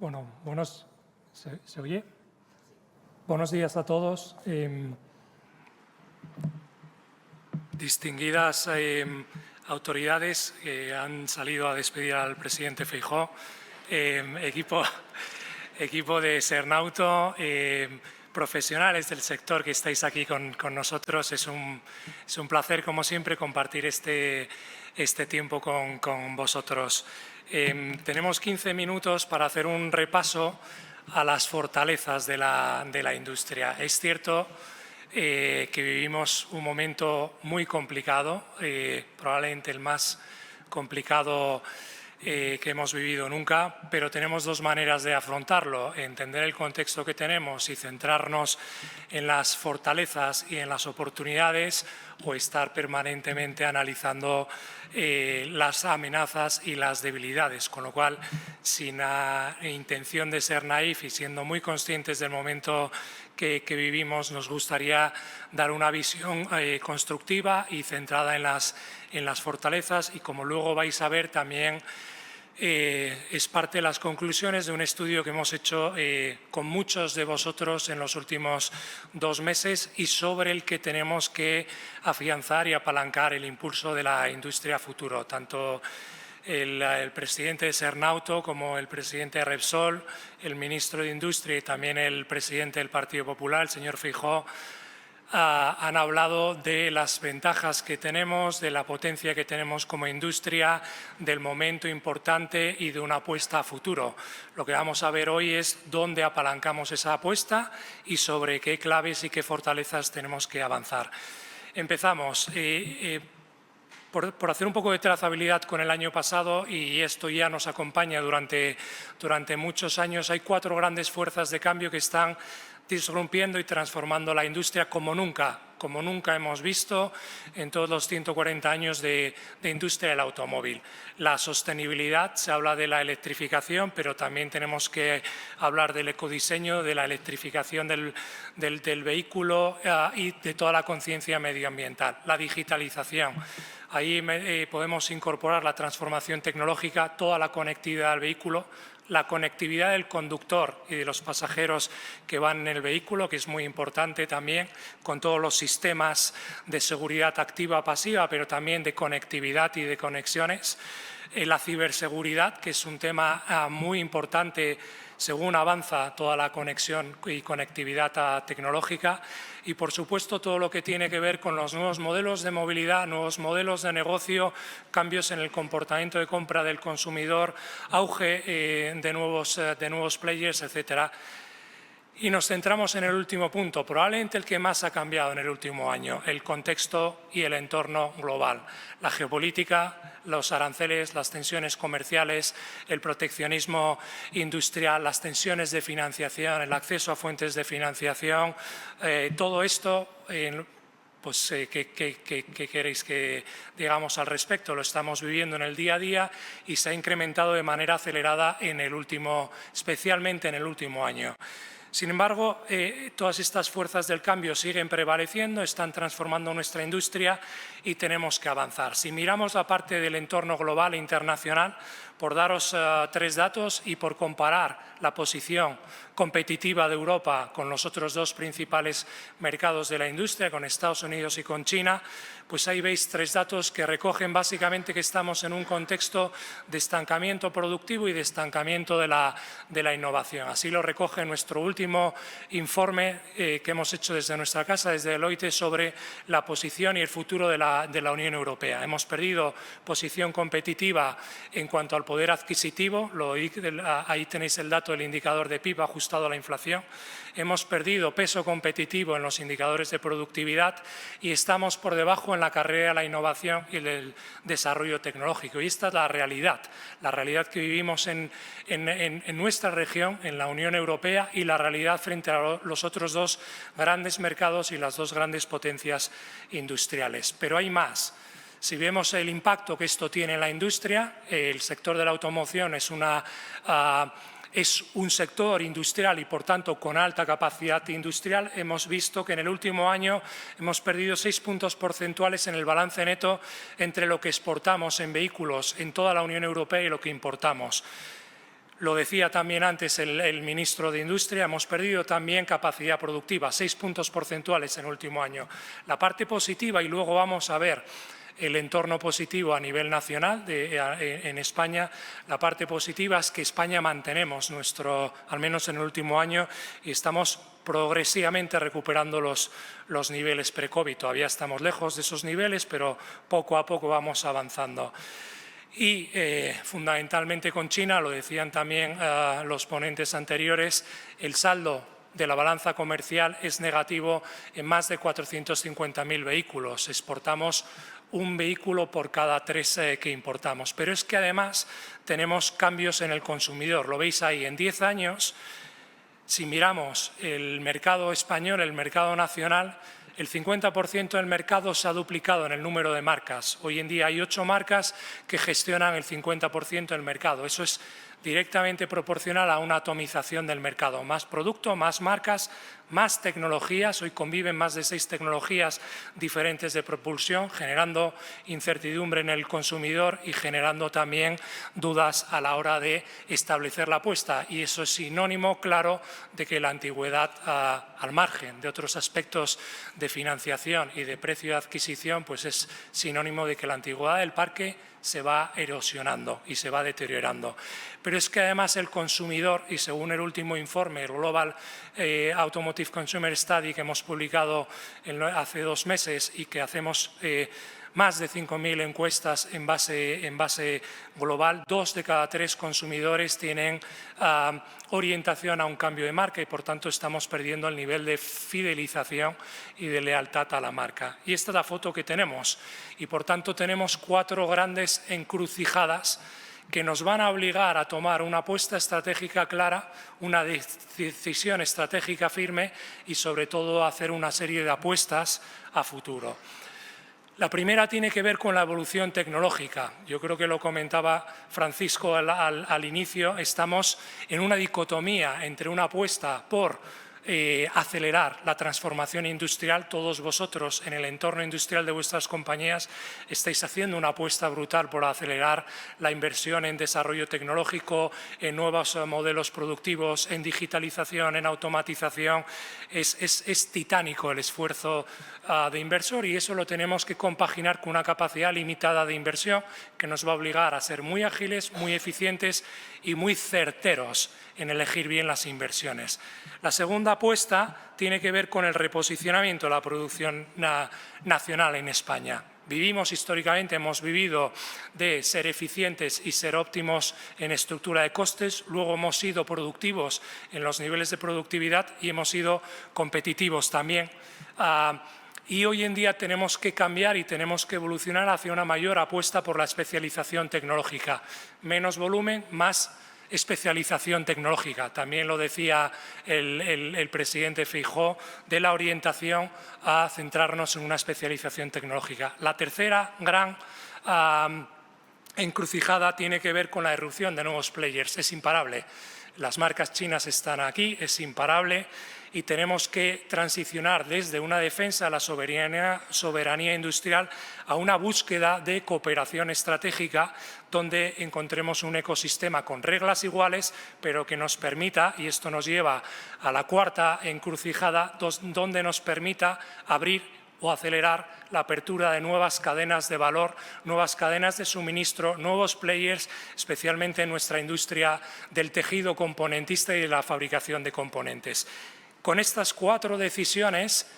Bueno, ¿se oye? Buenos días a todos. Distinguidas autoridades que han salido a despedir al presidente Feijóo, equipo de Cernauto, profesionales del sector que estáis aquí con nosotros. Es un placer, como siempre, compartir este tiempo con vosotros. Tenemos 15 minutos para hacer un repaso a las fortalezas de la industria. Es cierto que vivimos un momento muy complicado, probablemente el más complicado que hemos vivido nunca, pero tenemos dos maneras de afrontarlo: entender el contexto que tenemos y centrarnos en las fortalezas y en las oportunidades, o estar permanentemente analizando las amenazas y las debilidades. Con lo cual, sin la intención de ser naif y siendo muy conscientes del momento que vivimos, nos gustaría dar una visión constructiva y centrada en las fortalezas, y como luego vais a ver también es parte de las conclusiones de un estudio que hemos hecho con muchos de vosotros en los últimos 2 meses y sobre el que tenemos que afianzar y apalancar el impulso de la industria futuro. Tanto el presidente de Cernauto como el presidente de Repsol, el ministro de Industria y también el presidente del Partido Popular, el señor Feijóo, han hablado de las ventajas que tenemos, de la potencia que tenemos como industria, del momento importante y de una apuesta a futuro. Lo que vamos a ver hoy es dónde apalancamos esa apuesta y sobre qué claves y qué fortalezas tenemos que avanzar. Empezamos. Por hacer un poco de trazabilidad con el año pasado, y esto ya nos acompaña durante muchos años, hay 4 grandes fuerzas de cambio que están disrumpiendo y transformando la industria como nunca hemos visto en todos los 140 años de industria del automóvil. La sostenibilidad, se habla de la electrificación, pero también tenemos que hablar del ecodiseño, de la electrificación del vehículo y de toda la conciencia medioambiental. La digitalización. Ahí podemos incorporar la transformación tecnológica, toda la conectividad del vehículo, la conectividad del conductor y de los pasajeros que van en el vehículo, que es muy importante también, con todos los sistemas de seguridad activa, pasiva, pero también de conectividad y de conexiones. La ciberseguridad, que es un tema muy importante según avanza toda la conexión y conectividad tecnológica, y por supuesto todo lo que tiene que ver con los nuevos modelos de movilidad, nuevos modelos de negocio, cambios en el comportamiento de compra del consumidor, auge de nuevos players, etcétera. Y nos centramos en el último punto, probablemente el que más ha cambiado en el último año: el contexto y el entorno global. La geopolítica, los aranceles, las tensiones comerciales, el proteccionismo industrial, las tensiones de financiación, el acceso a fuentes de financiación, todo esto. Pues, ¿qué queréis que digamos al respecto? Lo estamos viviendo en el día a día y se ha incrementado de manera acelerada especialmente en el último año. Sin embargo, todas estas fuerzas del cambio siguen prevaleciendo, están transformando nuestra industria y tenemos que avanzar. Si miramos la parte del entorno global e internacional, por daros 3 datos y por comparar la posición competitiva de Europa con los otros 2 principales mercados de la industria, con Estados Unidos y con China, pues ahí veis 3 datos que recogen básicamente que estamos en un contexto de estancamiento productivo y de estancamiento de la innovación. Así lo recoge nuestro último informe que hemos hecho desde nuestra casa, desde Deloitte, sobre la posición y el futuro de la Unión Europea. Hemos perdido posición competitiva en cuanto al poder adquisitivo, ahí tenéis el dato del indicador de PIB ajustado a la inflación. Hemos perdido peso competitivo en los indicadores de productividad y estamos por debajo en la carrera de la innovación y el desarrollo tecnológico. Y esta es la realidad que vivimos en nuestra región, en la Unión Europea, y la realidad frente a los otros 2 grandes mercados y las 2 grandes potencias industriales. Pero hay más. Si vemos el impacto que esto tiene en la industria, el sector de la automoción es un sector industrial y, por tanto, con alta capacidad industrial. Hemos visto que en el último año hemos perdido 6 puntos porcentuales en el balance neto entre lo que exportamos en vehículos en toda la Unión Europea y lo que importamos. Lo decía también antes el ministro de Industria, hemos perdido también capacidad productiva, 6 puntos porcentuales en el último año. La parte positiva, y luego vamos a ver el entorno positivo a nivel nacional en España, la parte positiva es que España mantenemos al menos en el último año, y estamos progresivamente recuperando los niveles pre-COVID. Todavía estamos lejos de esos niveles, pero poco a poco vamos avanzando. Y fundamentalmente con China, lo decían también los ponentes anteriores, el saldo de la balanza comercial es negativo en más de 450.000 vehículos. Exportamos un vehículo por cada 3 que importamos. Pero es que además tenemos cambios en el consumidor. Lo veis ahí, en 10 años, si miramos el mercado español, el mercado nacional, el 50% del mercado se ha duplicado en el número de marcas. Hoy en día hay 8 marcas que gestionan el 50% del mercado. Eso es directamente proporcional a una atomización del mercado. Más producto, más marcas, más tecnologías. Hoy conviven más de 6 tecnologías diferentes de propulsión, generando incertidumbre en el consumidor y generando también dudas a la hora de establecer la apuesta. Y eso es sinónimo claro de que la antigüedad, al margen de otros aspectos de financiación y de precio de adquisición, pues es sinónimo de que la antigüedad del parque se va erosionando y se va deteriorando. Pero es que además el consumidor, y según el último informe, el Global Automotive Consumer Study que hemos publicado hace 2 meses y que hacemos más de 5.000 encuestas en base global, 2 de cada 3 consumidores tienen orientación a un cambio de marca y por tanto estamos perdiendo el nivel de fidelización y de lealtad a la marca. Y esta es la foto que tenemos y por tanto tenemos 4 grandes encrucijadas que nos van a obligar a tomar una apuesta estratégica clara, una decisión estratégica firme y sobre todo hacer una serie de apuestas a futuro. La primera tiene que ver con la evolución tecnológica. Yo creo que lo comentaba Francisco al inicio. Estamos en una dicotomía entre una apuesta por acelerar la transformación industrial. Todos vosotros en el entorno industrial de vuestras compañías estáis haciendo una apuesta brutal por acelerar la inversión en desarrollo tecnológico, en nuevos modelos productivos, en digitalización, en automatización. Es titánico el esfuerzo de inversor y eso lo tenemos que compaginar con una capacidad limitada de inversión que nos va a obligar a ser muy ágiles, muy eficientes y muy certeros en elegir bien las inversiones. La segunda apuesta tiene que ver con el reposicionamiento de la producción nacional en España. Vivimos históricamente, hemos vivido de ser eficientes y ser óptimos en estructura de costes, luego hemos sido productivos en los niveles de productividad y hemos sido competitivos también. Y hoy en día tenemos que cambiar y tenemos que evolucionar hacia una mayor apuesta por la especialización tecnológica. Menos volumen, más especialización tecnológica. También lo decía el presidente Feijóo, de la orientación a centrarnos en una especialización tecnológica. La tercera gran encrucijada tiene que ver con la irrupción de nuevos players. Es imparable. Las marcas chinas están aquí, es imparable y tenemos que transicionar desde una defensa de la soberanía industrial a una búsqueda de cooperación estratégica donde encontremos un ecosistema con reglas iguales, pero que nos permita, y esto nos lleva a la cuarta encrucijada, donde nos permita abrir o acelerar la apertura de nuevas cadenas de valor, nuevas cadenas de suministro, nuevos players, especialmente en nuestra industria del tejido componentista y de la fabricación de componentes. Con estas 4 decisiones,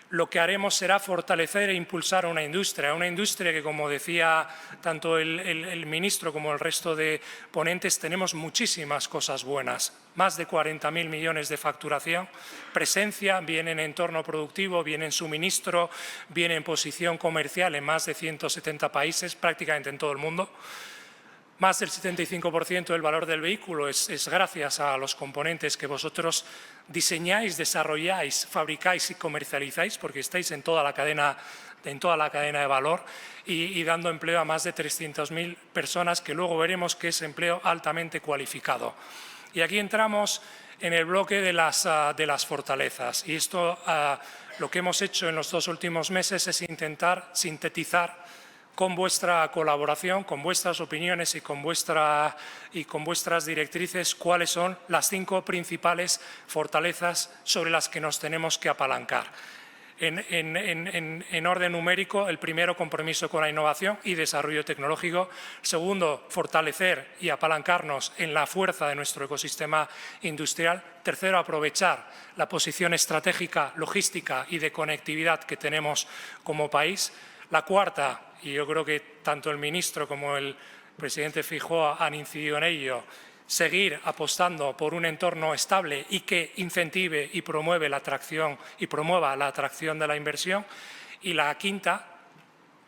lo que haremos será fortalecer e impulsar una industria que, como decía tanto el ministro como el resto de ponentes, tenemos muchísimas cosas buenas. Más de 40.000 millones de facturación, presencia, bien en entorno productivo, bien en suministro, bien en posición comercial en más de 170 países, prácticamente en todo el mundo. Más del 75% del valor del vehículo es gracias a los componentes que vosotros diseñáis, desarrolláis, fabricáis y comercializáis, porque estáis en toda la cadena de valor y dando empleo a más de 300.000 personas, que luego veremos que es empleo altamente cualificado. Y aquí entramos en el bloque de las fortalezas. Y esto, lo que hemos hecho en los 2 últimos meses es intentar sintetizar con vuestra colaboración, con vuestras opiniones y con vuestras directrices, cuáles son las 5 principales fortalezas sobre las que nos tenemos que apalancar. En orden numérico, el primero, compromiso con la innovación y desarrollo tecnológico. Segundo, fortalecer y apalancarnos en la fuerza de nuestro ecosistema industrial. Tercero, aprovechar la posición estratégica, logística y de conectividad que tenemos como país. La cuarta, y yo creo que tanto el ministro como el presidente Feijóo han incidido en ello, seguir apostando por un entorno estable y que incentive y promueva la atracción de la inversión. Y la quinta,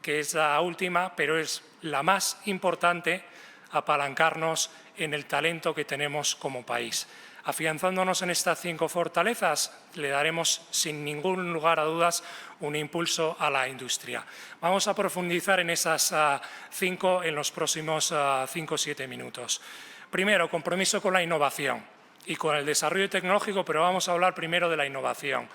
que es la última, pero es la más importante, apalancarnos en el talento que tenemos como país. Afianzándonos en estas 5 fortalezas, le daremos sin ningún lugar a dudas un impulso a la industria. Vamos a profundizar en esas 5 en los próximos 5 o 7 minutos. Primero, compromiso con la innovación y con el desarrollo tecnológico, pero vamos a hablar primero de la innovación.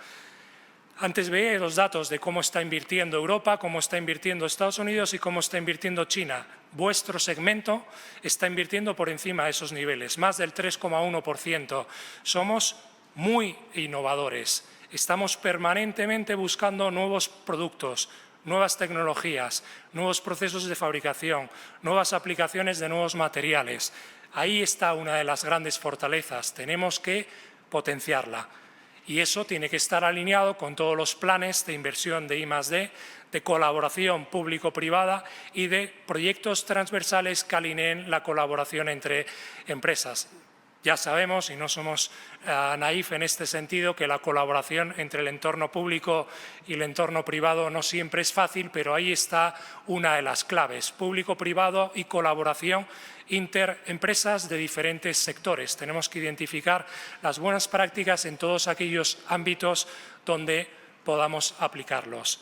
Antes veía los datos de cómo está invirtiendo Europa, cómo está invirtiendo Estados Unidos y cómo está invirtiendo China. Vuestro segmento está invirtiendo por encima de esos niveles, más del 3,1%. Somos muy innovadores. Estamos permanentemente buscando nuevos productos, nuevas tecnologías, nuevos procesos de fabricación, nuevas aplicaciones de nuevos materiales. Ahí está una de las grandes fortalezas. Tenemos que potenciarla. Y eso tiene que estar alineado con todos los planes de inversión de I+D, de colaboración público-privada y de proyectos transversales que alineen la colaboración entre empresas. Ya sabemos, y no somos naif en este sentido, que la colaboración entre el entorno público y el entorno privado no siempre es fácil, pero ahí está una de las claves, público-privado y colaboración interempresas de diferentes sectores. Tenemos que identificar las buenas prácticas en todos aquellos ámbitos donde podamos aplicarlos.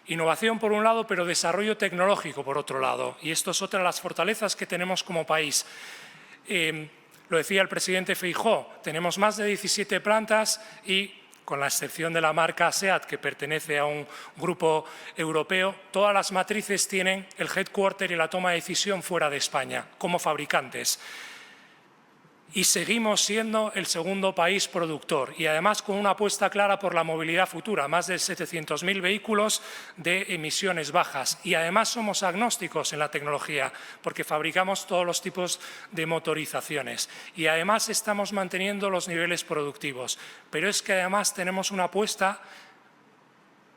Innovación por un lado, pero desarrollo tecnológico por otro lado. Y esto es otra de las fortalezas que tenemos como país. Lo decía el presidente Feijóo, tenemos más de 17 plantas y, con la excepción de la marca SEAT, que pertenece a un grupo europeo, todas las matrices tienen el headquarter y la toma de decisión fuera de España, como fabricantes. Y seguimos siendo el segundo país productor y además con una apuesta clara por la movilidad futura, más de 700.000 vehículos de emisiones bajas. Y además somos agnósticos en la tecnología porque fabricamos todos los tipos de motorizaciones y además estamos manteniendo los niveles productivos. Pero es que además tenemos una apuesta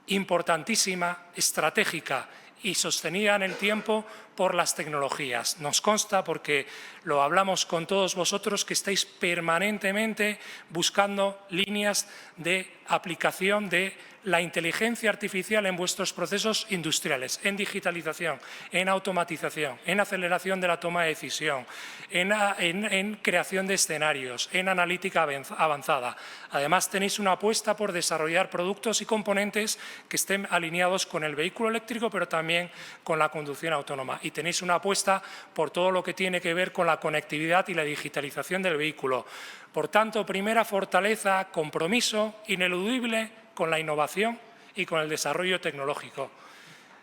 importantísima, estratégica y sostenida en el tiempo por las tecnologías. Nos consta, porque lo hablamos con todos vosotros, que estáis permanentemente buscando líneas de aplicación de la inteligencia artificial en vuestros procesos industriales, en digitalización, en automatización, en aceleración de la toma de decisión, en creación de escenarios, en analítica avanzada. Además, tenéis una apuesta por desarrollar productos y componentes que estén alineados con el vehículo eléctrico, pero también con la conducción autónoma. Y tenéis una apuesta por todo lo que tiene que ver con la conectividad y la digitalización del vehículo. Por tanto, primera fortaleza, compromiso ineludible con la innovación y con el desarrollo tecnológico.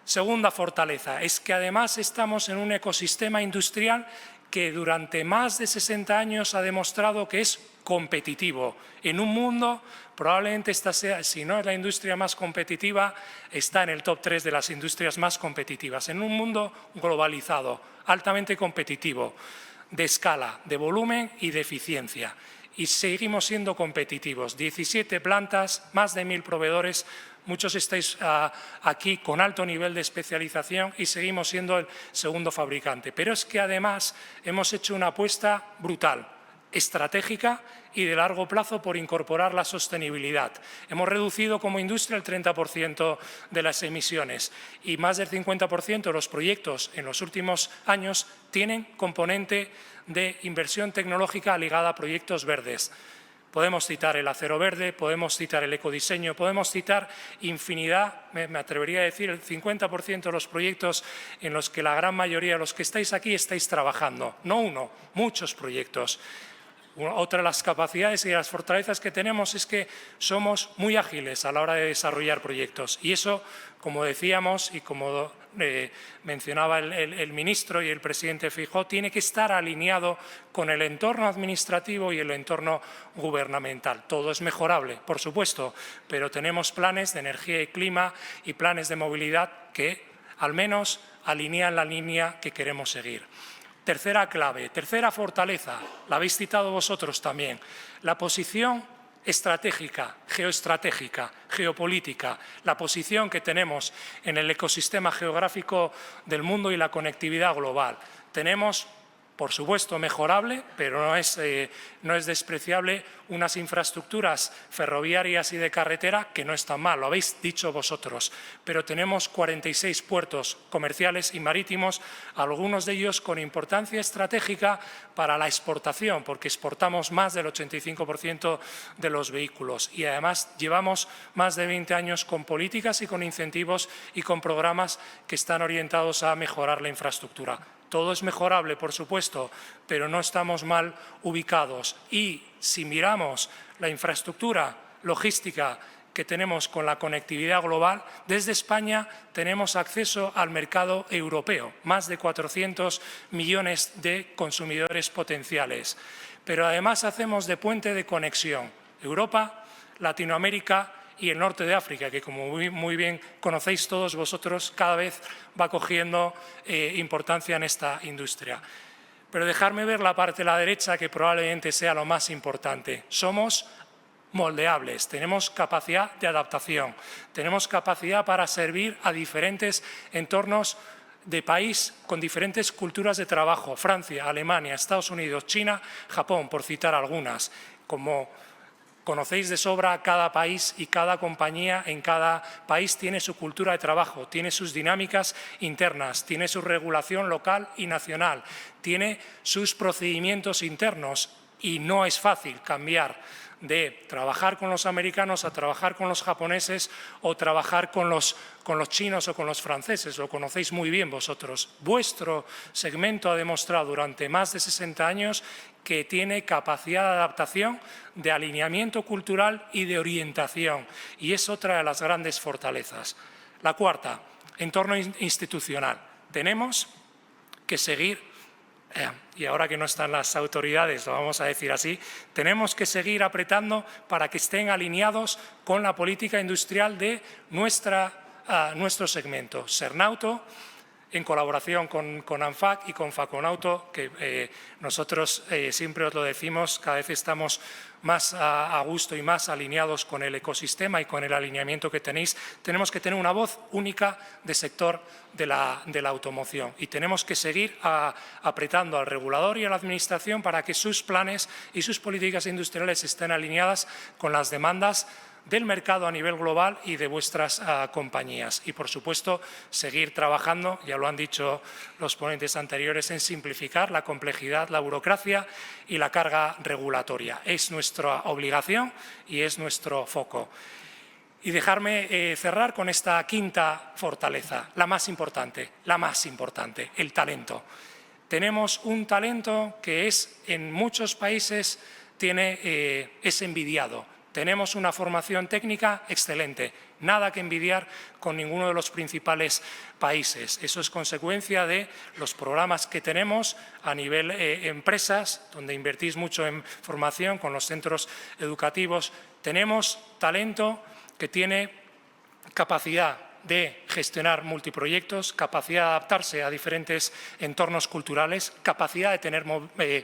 Segunda fortaleza, es que además estamos en un ecosistema industrial que durante más de 60 años ha demostrado que es competitivo. En un mundo, probablemente esta sea, si no es la industria más competitiva, está en el top 3 de las industrias más competitivas. En un mundo globalizado, altamente competitivo, de escala, de volumen y de eficiencia. Y seguimos siendo competitivos. 17 plantas, más de 1.000 proveedores. Muchos estáis aquí con alto nivel de especialización y seguimos siendo el segundo fabricante. Pero es que además hemos hecho una apuesta brutal, estratégica y de largo plazo por incorporar la sostenibilidad. Hemos reducido como industria el 30% de las emisiones y más del 50% de los proyectos en los últimos años tienen componente de inversión tecnológica ligada a proyectos verdes. Podemos citar el acero verde, podemos citar el ecodiseño, podemos citar infinidad, me atrevería a decir el 50% de los proyectos en los que la gran mayoría de los que estáis aquí estáis trabajando. No uno, muchos proyectos. Otra de las capacidades y de las fortalezas que tenemos es que somos muy ágiles a la hora de desarrollar proyectos. Y eso, como decíamos y como mencionaba el ministro y el presidente Feijóo, tiene que estar alineado con el entorno administrativo y el entorno gubernamental. Todo es mejorable, por supuesto, pero tenemos planes de energía y clima y planes de movilidad que al menos alinean la línea que queremos seguir. Tercera clave, tercera fortaleza, la habéis citado vosotros también, la posición estratégica, geoestratégica, geopolítica, la posición que tenemos en el ecosistema geográfico del mundo y la conectividad global. Tenemos, por supuesto, mejorable, pero no es despreciable, unas infraestructuras ferroviarias y de carretera que no están mal, lo habéis dicho vosotros, pero tenemos 46 puertos comerciales y marítimos, algunos de ellos con importancia estratégica para la exportación, porque exportamos más del 85% de los vehículos y además llevamos más de 20 años con políticas y con incentivos y con programas que están orientados a mejorar la infraestructura. Todo es mejorable, por supuesto, pero no estamos mal ubicados. Y si miramos la infraestructura logística que tenemos con la conectividad global, desde España tenemos acceso al mercado europeo, más de 400 millones de consumidores potenciales. Pero además hacemos de puente de conexión Europa, Latinoamérica y el norte de África, que como muy bien conocéis todos vosotros, cada vez va cogiendo importancia en esta industria. Pero dejarme ver la parte de la derecha, que probablemente sea lo más importante. Somos moldeables, tenemos capacidad de adaptación, tenemos capacidad para servir a diferentes entornos de país con diferentes culturas de trabajo, Francia, Alemania, Estados Unidos, China, Japón, por citar algunas. Como conocéis de sobra, cada país y cada compañía en cada país tiene su cultura de trabajo, tiene sus dinámicas internas, tiene su regulación local y nacional, tiene sus procedimientos internos y no es fácil cambiar de trabajar con los americanos a trabajar con los japoneses o trabajar con los chinos o con los franceses. Lo conocéis muy bien vosotros. Vuestro segmento ha demostrado durante más de 60 años que tiene capacidad de adaptación, de alineamiento cultural y de orientación. Y es otra de las grandes fortalezas. La cuarta, entorno institucional. Tenemos que seguir, y ahora que no están las autoridades, lo vamos a decir así, tenemos que seguir apretando para que estén alineados con la política industrial de nuestro segmento. Sernauto, en colaboración con ANFAC y con Faconauto, que nosotros siempre os lo decimos, cada vez estamos más a gusto y más alineados con el ecosistema y con el alineamiento que tenéis. Tenemos que tener una voz única de sector de la automoción y tenemos que seguir apretando al regulador y a la administración para que sus planes y sus políticas industriales estén alineadas con las demandas del mercado a nivel global y de vuestras compañías. Y, por supuesto, seguir trabajando, ya lo han dicho los ponentes anteriores, en simplificar la complejidad, la burocracia y la carga regulatoria. Es nuestra obligación y es nuestro foco. Y dejarme cerrar con esta quinta fortaleza, la más importante, el talento. Tenemos un talento que en muchos países es envidiado. Tenemos una formación técnica excelente, nada que envidiar con ninguno de los principales países. Eso es consecuencia de los programas que tenemos a nivel empresas, donde invertís mucho en formación con los centros educativos. Tenemos talento que tiene capacidad de gestionar multiproyectos, capacidad de adaptarse a diferentes entornos culturales, capacidad de tener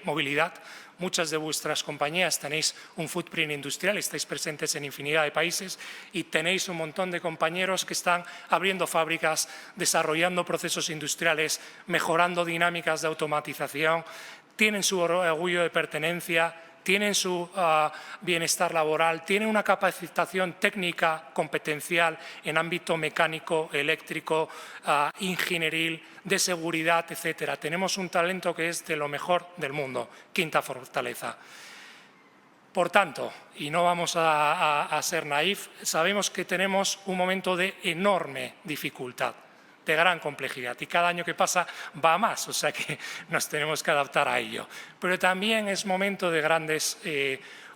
movilidad. Muchas de vuestras compañías tenéis un footprint industrial, estáis presentes en infinidad de países y tenéis un montón de compañeros que están abriendo fábricas, desarrollando procesos industriales, mejorando dinámicas de automatización, tienen su orgullo de pertenencia, tienen su bienestar laboral, tienen una capacitación técnica competencial en ámbito mecánico, eléctrico, ingenieril, de seguridad, etcétera. Tenemos un talento que es de lo mejor del mundo. Quinta fortaleza. Por tanto, y no vamos a ser naif, sabemos que tenemos un momento de enorme dificultad. de gran complejidad y cada año que pasa va a más, o sea que nos tenemos que adaptar a ello. Pero también es momento de grandes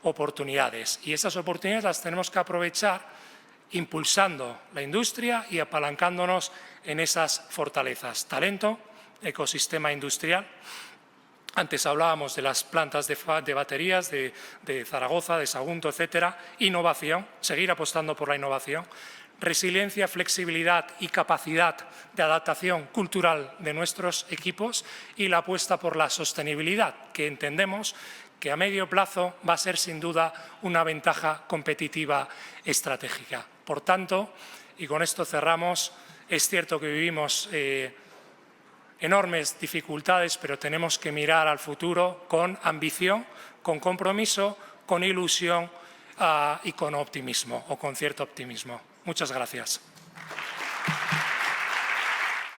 oportunidades y esas oportunidades las tenemos que aprovechar impulsando la industria y apalancándonos en esas fortalezas. Talento, ecosistema industrial. Antes hablábamos de las plantas de baterías de Zaragoza, de Sagunto, etcétera. Innovación, seguir apostando por la innovación. Resiliencia, flexibilidad y capacidad de adaptación cultural de nuestros equipos y la apuesta por la sostenibilidad, que entendemos que a medio plazo va a ser sin duda una ventaja competitiva estratégica. Por tanto, y con esto cerramos, es cierto que vivimos enormes dificultades, pero tenemos que mirar al futuro con ambición, con compromiso, con ilusión y con optimismo, o con cierto optimismo. Muchas gracias.